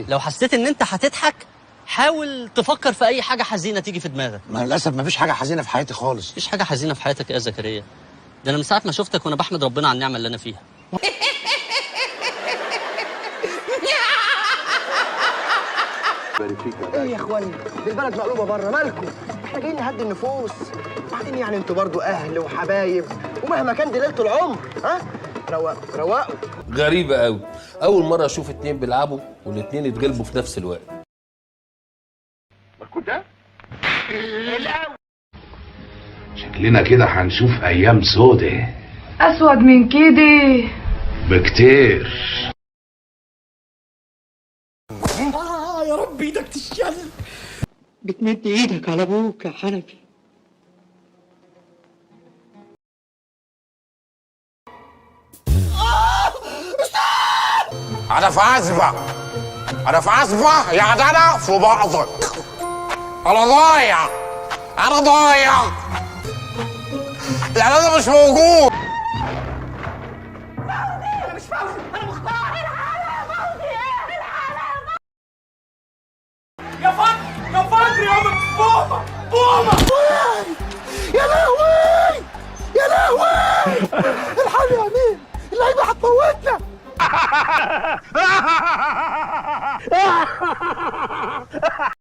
لو حسيت ان انت هتضحك حاول تفكر في اي حاجه حزينه تيجي في دماغك. ما للاسف مفيش حاجه حزينه في حياتي خالص. مفيش حاجه حزينه في حياتك يا زكريا؟ ده انا من ساعه ما شفتك وانا بحمد ربنا على النعمه اللي انا فيها. ايه يا اخوانا، البلد مقلوبه بره، مالكم؟ احنا جايين نهدي النفوس. بعدين يعني انتوا برضو اهل وحبايب، ومهما كان دي ليله العمر. ها روقوا روقوا. غريبة قوي، أول مرة أشوف اتنين بيلعبوا والاتنين يتغلبوا في نفس الوقت. ده شكلنا كده هنشوف أيام سودة أسود من كده بكتير. يا رب ايدك تشل. بتمد ايدك على ابوك يا حنفي. انا في عزبه، انا في عزبه يعني انا في بعضك. انا ضايع، انا ضايع، يعني انا مش موجود. انا مش فوزي، انا مختار. الحالة يا فوزي، ايه الحالة يا فوزي؟ يا فجر يا بومة بومة. يا لهوي يا لهوي.